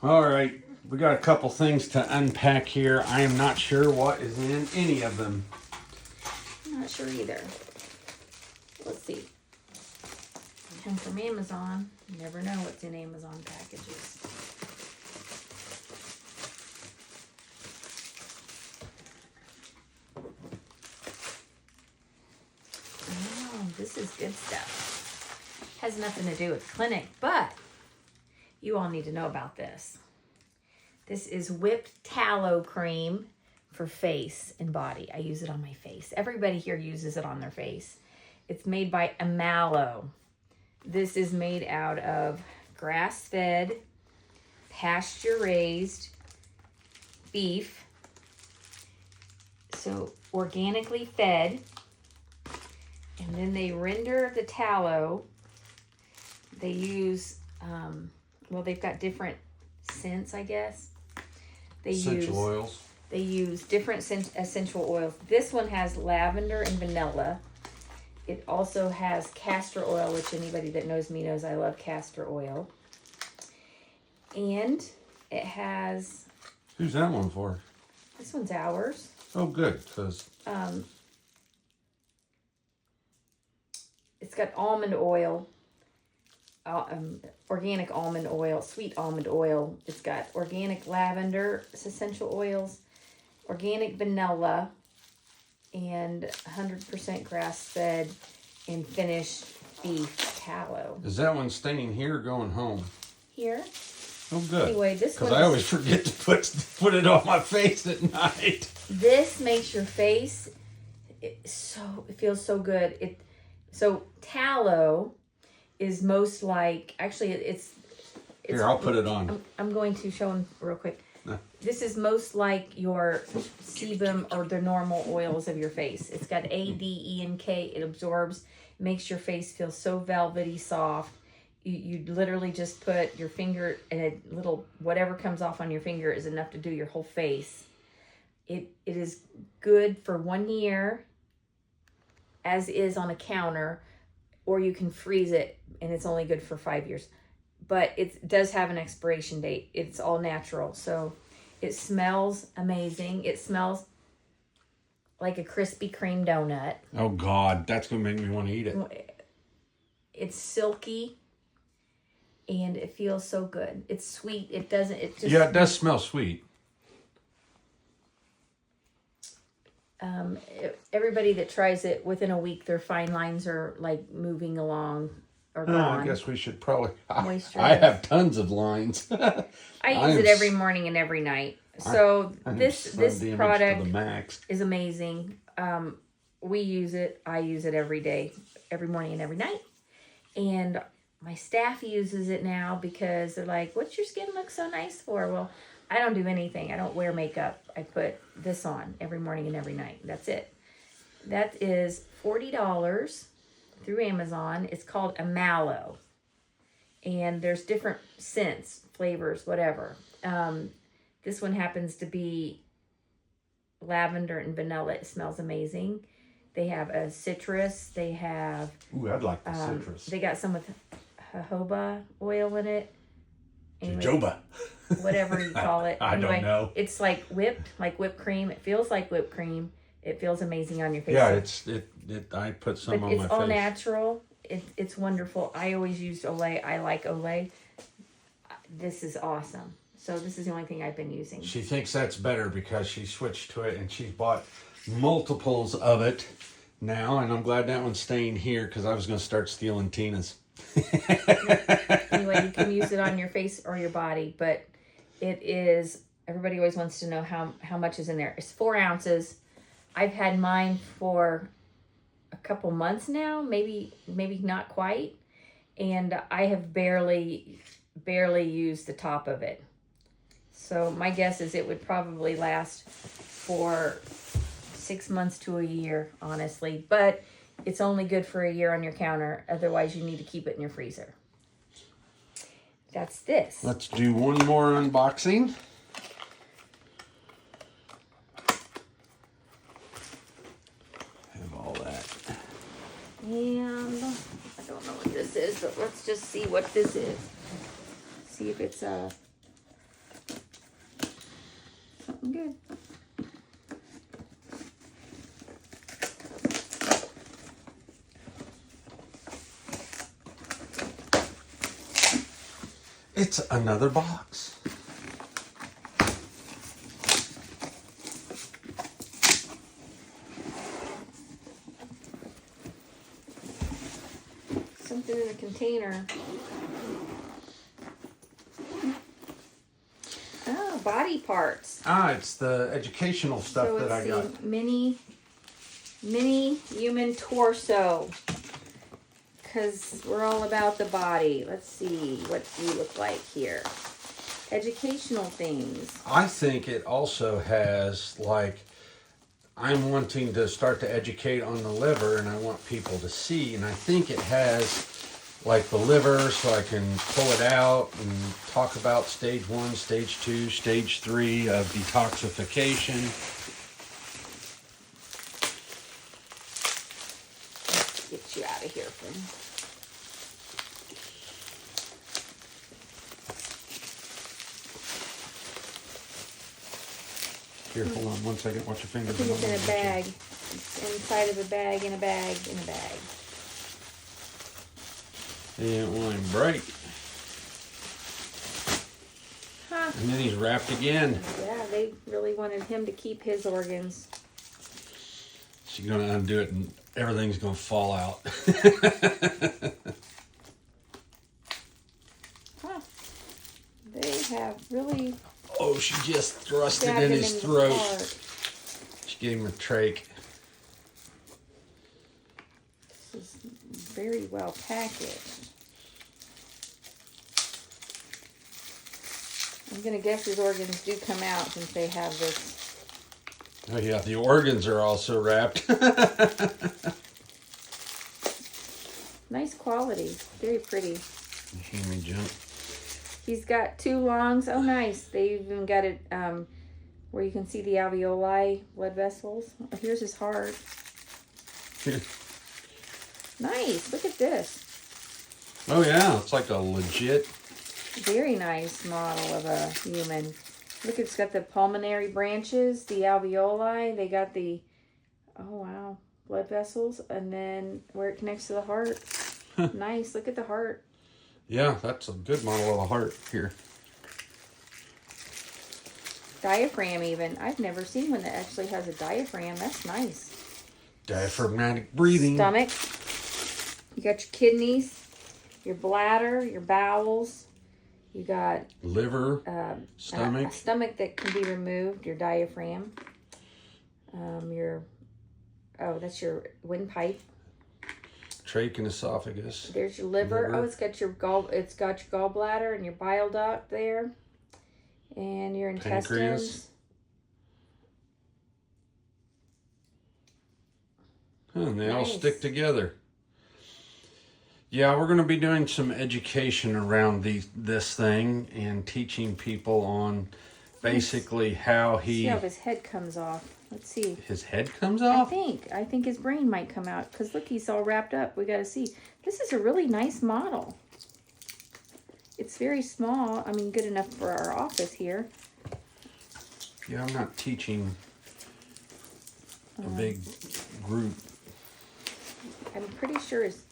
All right, we got a couple things to unpack here. I am not sure what is in any of them. I'm not sure either. Let's see. Come from Amazon. You never know what's in Amazon packages. Oh, this is good stuff. Has nothing to do with clinic, but you all need to know about this. This is whipped tallow cream for face and body. I use it on my face. Everybody here uses it on their face. It's made by Amalo. This is made out of grass-fed, pasture-raised beef. So organically fed. And then they render the tallow. They use, well, they've got different scents, I guess. Essential oils. They use different essential oils. This one has lavender and vanilla. It also has castor oil, which anybody that knows me knows I love castor oil. And it has... Who's that one for? This one's ours. Oh, good, because... It's got almond oil, organic almond oil, sweet almond oil. It's got organic lavender, essential oils, organic vanilla, and 100% grass-fed and finished beef tallow. Is that one staying here or going home? Here. Oh, good. Anyway, this one. Because I always forget to put it on my face at night. This makes your face it feels so good. So tallow is most like, actually it's Here, I'll put it on. I'm going to show them real quick. No. This is most like your sebum or the normal oils of your face. It's got A, D, E, and K. It absorbs, makes your face feel so velvety soft. You literally just put your finger and a little, whatever comes off on your finger is enough to do your whole face. It is good for 1 year, as is on a counter, or you can freeze it and it's only good for 5 years. But it does have an expiration date. It's all natural. So it smells amazing. It smells like a Krispy Kreme donut. Oh, God. That's going to make me want to eat it. It's silky and it feels so good. It's sweet. It just... Yeah, it does smell sweet. Everybody that tries it within a week, their fine lines are like moving along or gone. I guess we should probably... Moisture. I have tons of lines. I use it every morning and every night. So this product to the max. is amazing. We use it. I use it every day, every morning and every night. And my staff uses it now because they're like, "What's your skin look so nice for?" Well, I don't do anything. I don't wear makeup. I put this on every morning and every night. That's it. That is $40 through Amazon. It's called Amalo. And there's different scents, flavors, whatever. This one happens to be lavender and vanilla. It smells amazing. They have a citrus. They have... Ooh, I'd like the citrus. They got some with jojoba oil in it. Anyway, Jojoba. Whatever you call it. I don't know. It's like whipped cream. It feels like whipped cream. It feels amazing on your face. Yeah, I put some on my face. It's all natural. It's wonderful. I always used Olay. I like Olay. This is awesome. So this is the only thing I've been using. She thinks that's better because she switched to it and she's bought multiples of it now, and I'm glad that one's staying here because I was going to start stealing Tina's. Anyway, you can use it on your face or your body, but it is, everybody always wants to know how much is in there. It's 4 ounces. I've had mine for a couple months now, maybe not quite, and I have barely used the top of it. So my guess is it would probably last for 6 months to a year, honestly, but it's only good for a year on your counter. Otherwise, you need to keep it in your freezer. That's this. Let's do one more unboxing. Have all that. And I don't know what this is, but let's just see what this is. See if it's a something good. It's another box. Something in a container. Oh, body parts. Ah, it's the educational stuff So that I it's got. the mini human torso. Because we're all about the body. Let's see what you look like here. Educational things. I think it also has, like, I'm wanting to start to educate on the liver and I want people to see. And I think it has, like, the liver so I can pull it out and talk about stage 1, stage 2, stage 3 of detoxification. Let's get you out of here from... Here, hold on 1 second. Watch your I fingers. think it's in a bag. It's inside of a bag, in a bag, in a bag. Yeah, well, I'm bright. Huh. And then he's wrapped again. Yeah, they really wanted him to keep his organs. She's going to undo it and everything's going to fall out. Huh. They have really Oh, she just thrust it stabbed in him his in the throat. heart. She gave him a trach. This is very well packaged. I'm gonna guess his organs do come out since they have this. Oh yeah, the organs are also wrapped. Nice quality, very pretty. Hand me junk. He's got 2 lungs. Oh, nice. They even got it where you can see the alveoli, blood vessels. Oh, here's his heart. Here. Nice. Look at this. Oh yeah, it's like a legit. Very nice model of a human. Look, it's got the pulmonary branches, the alveoli. They got the, oh wow, blood vessels. And then where it connects to the heart. Nice. Look at the heart. Yeah, that's a good model of a heart here. Diaphragm even. I've never seen one that actually has a diaphragm. That's nice. Diaphragmatic breathing. Stomach. You got your kidneys, your bladder, your bowels. You got Liver, stomach. a stomach that can be removed, your diaphragm. That's your windpipe. Trach and esophagus. There's your liver. Oh, it's got your gallbladder and your bile duct there. And your intestines. Pancreas. And they all Nice. stick together. Yeah, we're going to be doing some education around this thing and teaching people on basically how See how his head comes off. Let's see. his head comes I off. think his brain might come out because look, he's all wrapped up. We got to see. This is a really nice model. It's very small. I mean, good enough for our office here. Yeah, I'm not teaching a big group. I'm pretty sure his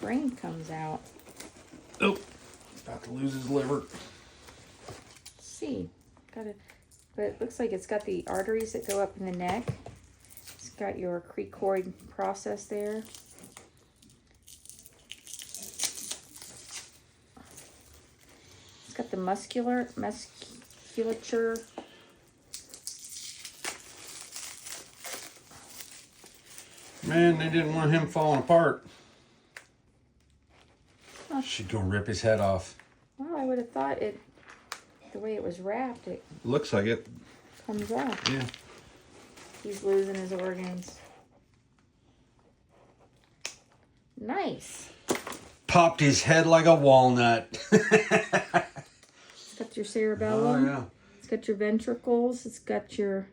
brain comes out. Oh, about to lose his liver. Let's see. But it looks like it's got the arteries that go up in the neck. It's got your cricoid process there. It's got the musculature. Man, they didn't want him falling apart. Huh. She's gonna rip his head off. Well, I would have thought the way it was wrapped, it Looks like it. comes off. Yeah. He's losing his organs. Nice. Popped his head like a walnut. It's got your cerebellum. Oh yeah. It's got your ventricles. It's got your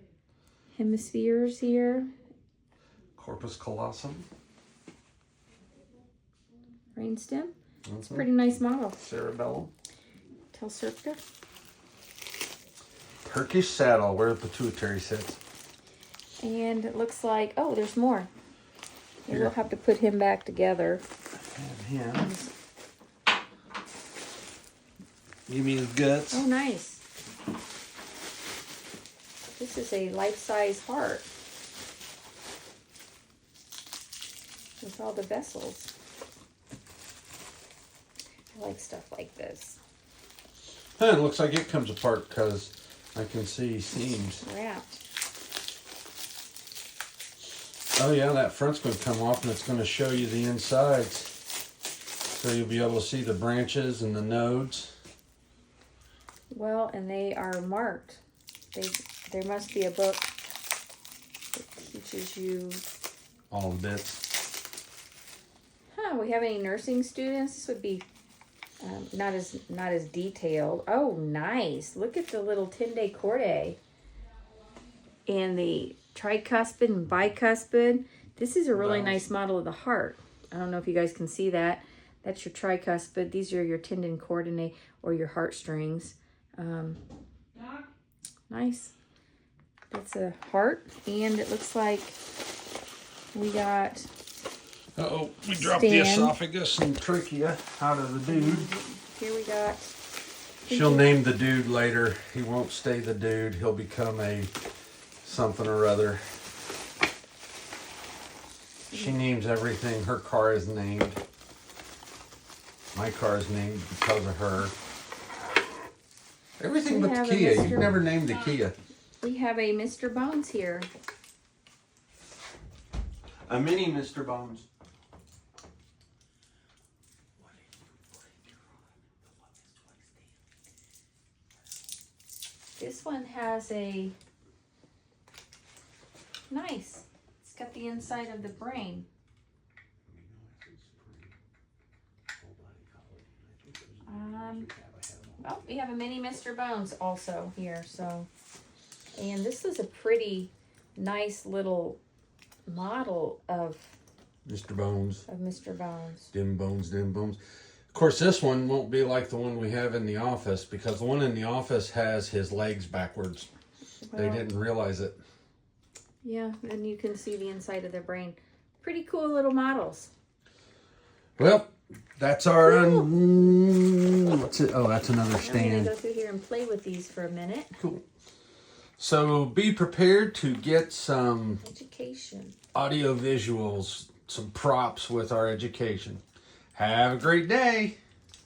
hemispheres here. Corpus callosum. Brainstem. It's a Mhm. pretty nice model. Cerebellum. Telsurcta. Turkish saddle, where the pituitary sits. And it looks like, oh, there's more. Maybe Here. we'll have to put him back together. And him. Give me his guts. Oh, nice. This is a life-size heart with all the vessels. I like stuff like this. Huh, it looks like it comes apart because I can see seams. Wrapped. Oh yeah, that front's going to come off and it's going to show you the insides. So you'll be able to see the branches and the nodes. Well, and they are marked. There must be a book that teaches you. All the bits. Huh? We have any nursing students? This would be not as detailed. Oh, nice! Look at the little Tende Corde and the tricuspid and bicuspid. This is a really nice model of the heart. I don't know if you guys can see that. That's your tricuspid. These are your tendon cordae or your heartstrings. Nice. That's a heart, and it looks like we got. Uh-oh, we dropped the esophagus and trachea out of the dude. Here we got. She'll name the dude later. He won't stay the dude. He'll become a something or other. She names everything. Her car is named. My car is named because of her. Everything but the Kia. You've never named the Kia. We have a Mr. Bones here. A mini Mr. Bones. This one has a nice. It's got the inside of the brain. Well, we have a mini Mr. Bones also here. So, and this is a pretty nice little model of Mr. Bones. Mr. Bones. Dim Bones, Dim Bones. Of course, this one won't be like the one we have in the office because the one in the office has his legs backwards. Well, They didn't realize it. Yeah, and you can see the inside of their brain. Pretty cool little models. Well, that's our what's it? Oh, that's another I'm stand. going to go through here and play with these for a minute. Cool. So be prepared to get some Education. audio visuals, some props with our education. Have a great day.